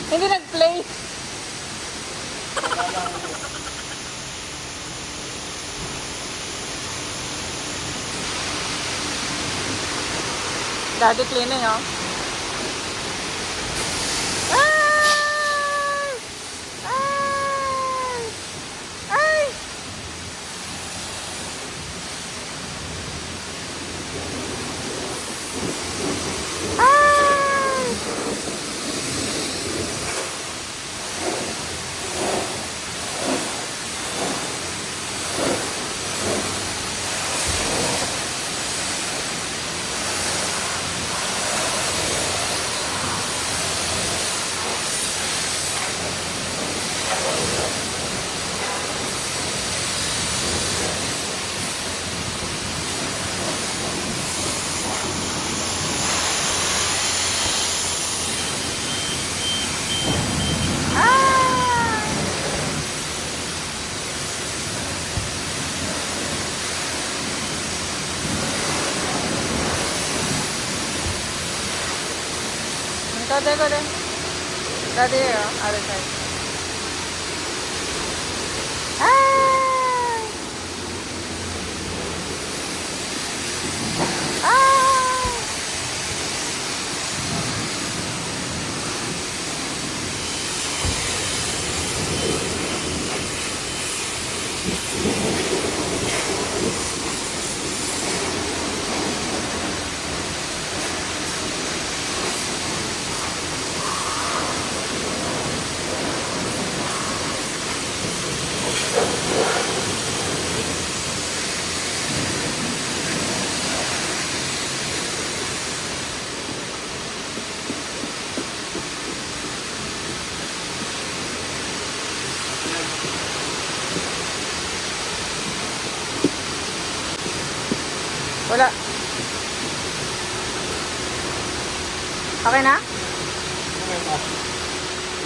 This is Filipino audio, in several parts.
Hindi nag-play. Daddy cleaning, oh. Ay! Ay! Ay! Ay! Go there, go there. Daddy here, oh, other side. Ay! Ay! Wala. Okay na?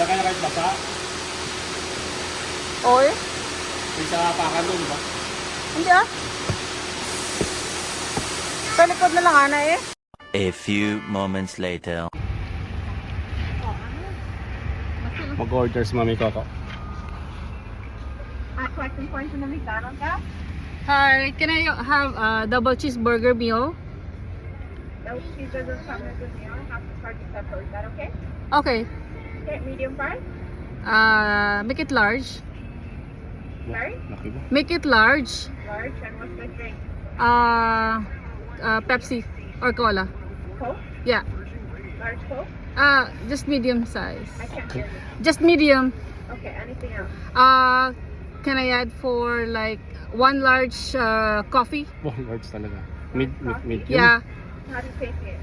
Lagay na kahit basa. Oy? May sa pakan doon ba? Hindi ah. Sa likod na lang ana eh. A few moments later. Mag-order si Mami Coco. Question point na McDonald's ka? Hi, can I have a double cheeseburger meal? Those cheeseburgers come with the meal. Have to start with pepper. Is that okay? Okay. Okay, medium fries. Make it large. Sorry? Laki ba? Make it large. Large. And what's the drink? Pepsi or cola. Coke? Yeah. Large Coke? Just medium size. I can't hear you. Just medium. Okay, anything else? Can I add for like one large coffee? Oh, large talaga. Medium? Yeah. How do you taste it?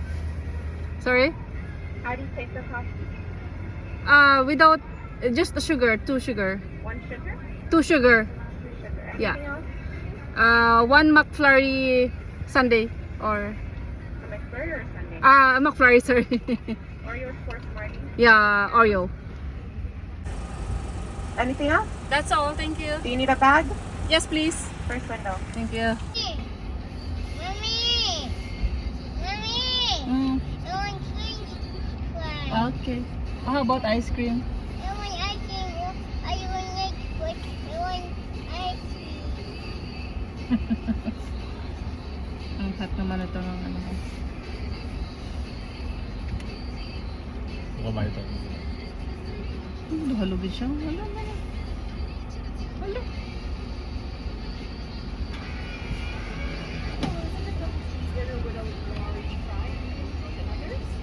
Sorry? How do you taste the coffee? Without just the sugar, 2 sugar. 1 sugar? 2 sugar. 2 sugar. Anything Yeah. else? One McFlurry sundae or A McFlurry or a Sunday? McFlurry, sorry. Oreo or Smarties? Yeah, Oreo. Anything else? That's all, thank you. Do you need a bag? Yes, please. First window. Thank you. Mommy! Mommy! Mm, I want French fries. okay. How about ice cream? I want ice cream. I want next one. I want ice cream. Ang hot naman ito ng ano. Baka ba ito? Halugin siya. Wala. Wala.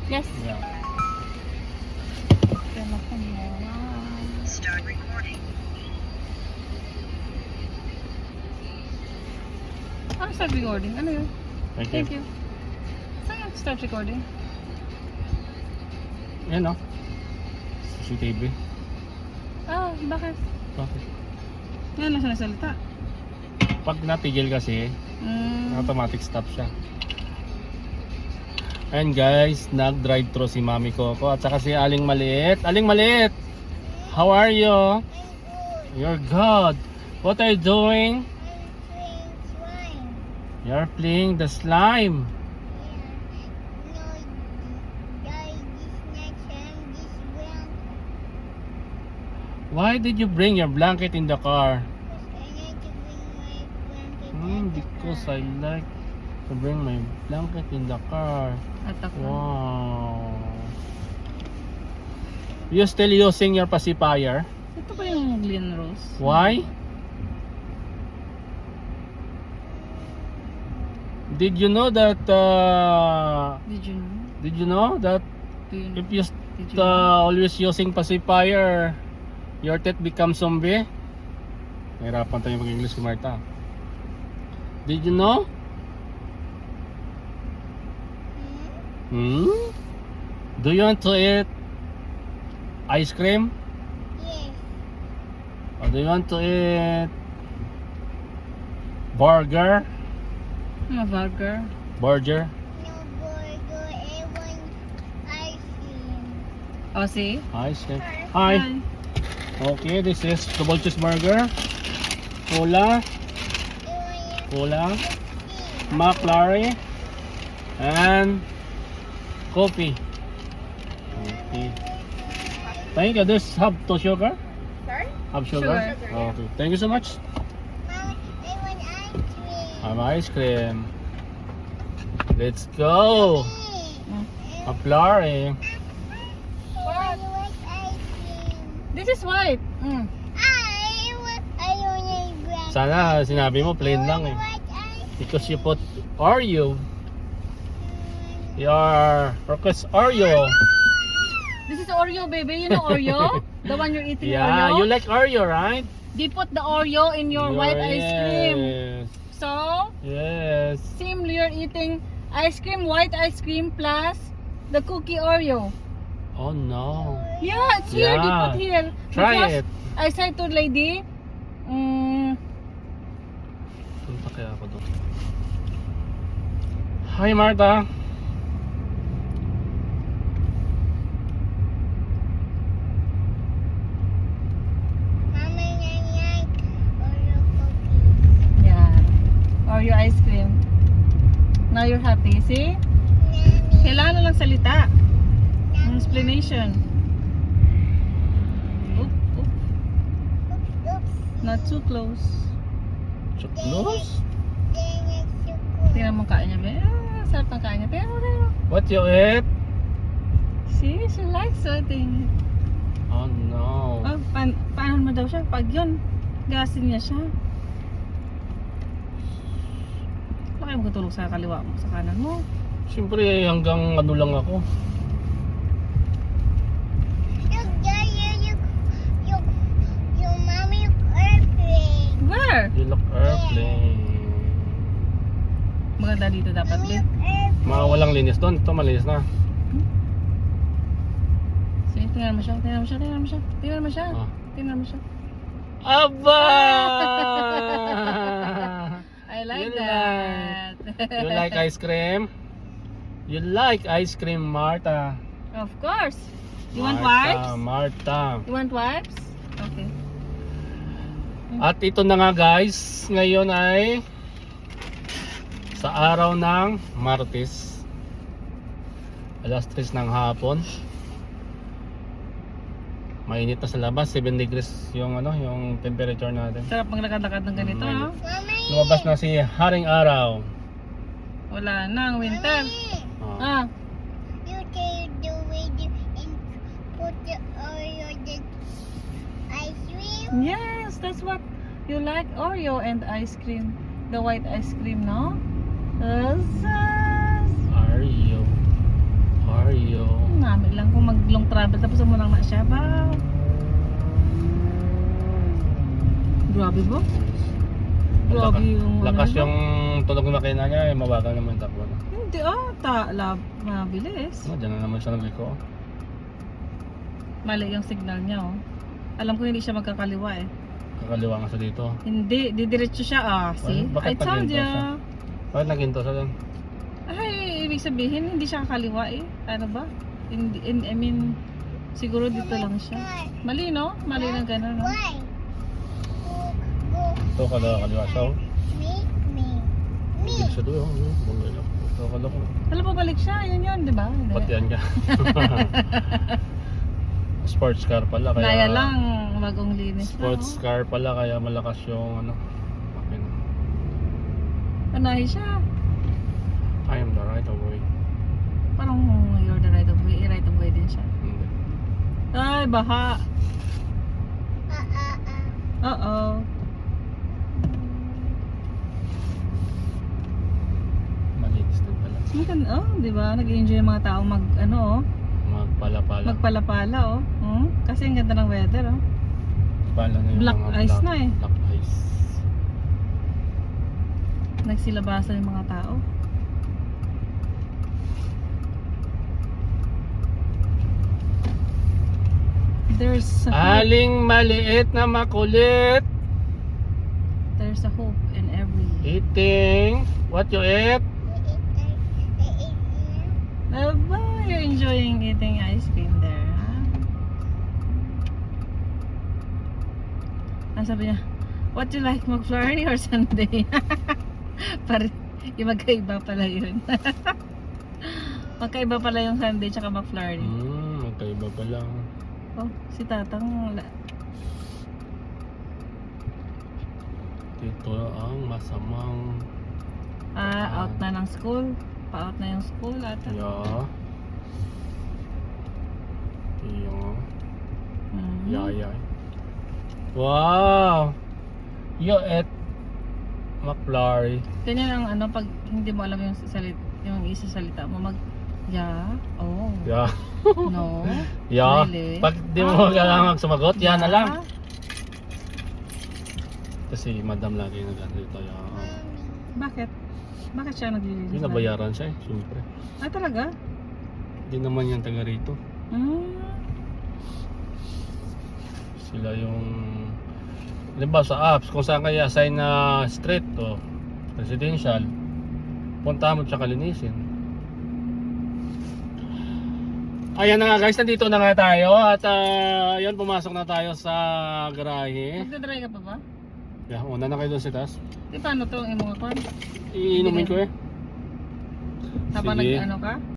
Yes. Yeah. Start recording. Ano start recording? Ano yun? Thank you. Saan yung start recording? Yan o. CCTV. Bakit? Bakit? Yan lang siya nasalita. Pag natigil kasi, automatic stop siya. Ayan guys, nag-drive-thru si Mami Coco at saka si Aling Maliit. Aling Maliit! How are you? You're good. What are you doing? You're playing the slime. Why did you bring your blanket in the car? I need to bring my blanket in the Because car. I like to bring my blanket in the car. At ako. Wow. You still using your pacifier? Ito ba yung Glen Rose? Why? Did you know that Did you know? did you know that Do you know? if you Did you know? always using pacifier, your teeth becomes zombie? Nahirapan tayo mag-English kay Marta. Did you know? Hmm? Do you want to eat ice cream? Yes. Or do you want to eat burger? Mga burger. Burger? No burger. I want ice cream. Oh, see? Ice cream. Hi. Okay, this is double cheeseburger. Cola. Cola. McFlurry. And coffee. Okay. Thank you. This have to sugar? Sorry? Have sugar? Sugar. Okay. Thank you so much. Mommy, I want ice cream. Have ice cream. Let's go. McFlurry. What? I want ice cream. This is white. Mm. I want blanket. Sana sinabi mo plain lang eh. What ice Because you put Oreo. Your request Oreo. This is Oreo, baby. You know Oreo? The one you're eating, Yeah, Oreo? you like Oreo, right? They put the Oreo in your white ice cream. Yes. So, Yes. same you're eating ice cream, white ice cream plus the cookie Oreo. Oh no. Yeah, it's here. They Yeah. put here. Try Because it. I said to lady, Punta kaya ako doon. Hi Marta. Mama, I like Oreo cookies. yeah, Oreo ice cream. Now you're happy, see? Mommy, Kailangan na lang salita. Explanation. Oop, oop. oops. Not too close. So close. Then it's so cool. Tingnan mo ang kain niya. Sarap ang kain niya. Tingnan mo, tingnan mo. What you eat? See, she likes something. Oh no. Oh, paano mo daw siya? Pag yun, gasin niya siya. Bakit mo tutulog sa kaliwa mo, sa kanan mo? Siyempre hanggang ano lang ako. Look, Daddy, your mommy airplane. Where? You look airplane. Maganda dito dapat Mommy, din. airplane. Mga walang linis doon. Ito malinis na. See, tingnan mo siya, tingnan mo siya, tingnan mo siya. Tingnan mo siya. Ah. Tingnan mo siya. Aba! I like You that. You like ice cream? You like ice cream, Marta. Of course. You want Marta, wipes? Marta. You want wipes? Okay. At ito na nga guys, ngayon ay sa araw ng Martes. Alas 3 ng hapon. Mainit na sa labas, 7 degrees yung yung temperature natin. Sarap maglakad-lakad ng ganito, ha? Mommy, Lumabas na si Haring Araw. Wala na ang winter. Oh. Ah, you take the video and put the Oreo the ice cream. yes, that's what you like, Oreo and ice cream. The white ice cream, no? Oreo. Namin lang kung mag-long travel tapos mo lang na siya ba? Grabe ba? Grabe yung Lakas ano, yung tunog na kina niya, mabagal naman yung takbo. Hindi mabilis. Diyan na naman siya nagliko. Mali yung signal niya, oh. Alam ko hindi siya magkakaliwa eh. Kakaliwa nga sa dito. Hindi, didiretso siya, ah. See? Bakit I told paginto siya? ya. Bakit naginto sa doon? Ay, ibig sabihin, hindi siya kakaliwa eh. Ano ba? Hindi, I mean, siguro dito lang siya. Mali, no? Mali na gano'n, no? Why? Go, Ito kaliwa siya. me. Big siya doon. Bungay lang. Ito kaliwa. Alam mo, balik siya. Yun, di ba? Ba't yan ka? Sports car pala. Kaya Naya lang, bagong linis na. Sports car pala kaya malakas yung ano. Makina. Panahi siya. I am the right of way. Parang you're the right of way. Right of way din siya. Hindi. Ay, baha. Oo. Malinis din pala. Oh, di ba? Nag-enjoy yung mga tao Magpala-pala. magpala-pala, oh. Kasi ang ganda ng weather, oh. Pala na yung Black mga ice na eh. Black ice. Nagsilabasan yung mga tao. There's a hope. Aling maliit na makulit. There's a hope in every. Eating. What you eat? Aba, you're enjoying eating ice cream there, ha? Ang sabi niya, what you like, McFlurry or Sundae? Yung magkaiba pala yun. Magkaiba pala yung Sundae tsaka McFlurry. Magkaiba pa lang. Oh, si Tatang Dito ang masamang out na ng school. Pa-out na yung school ata. yeah. Yung Mhm. yaya. Wow! You ate McFlurry. Ganyan ang ano pag hindi mo alam yung yung isa salita mo oh Yeah. no Yeah. Really? Pag di mo kailangan sumagot, yan na lang. Yeah. Kasi madam lagi nag-dito. Bakit siya naglilinis? Binabayaran siya eh, siyempre. Talaga? Hindi naman yan taga rito. Sila yung halimbawa sa apps, kung saan kaya assign na street o residential, punta mo tsaka linisin. Ayan na nga guys, nandito na nga tayo at yun, pumasok na tayo sa garahe. Magdadry ka pa ba? Yeah, una na kayo doon sa taas. Di paano to ang imong account? Iinumin ko eh. Habang Sige. nag-ano ka?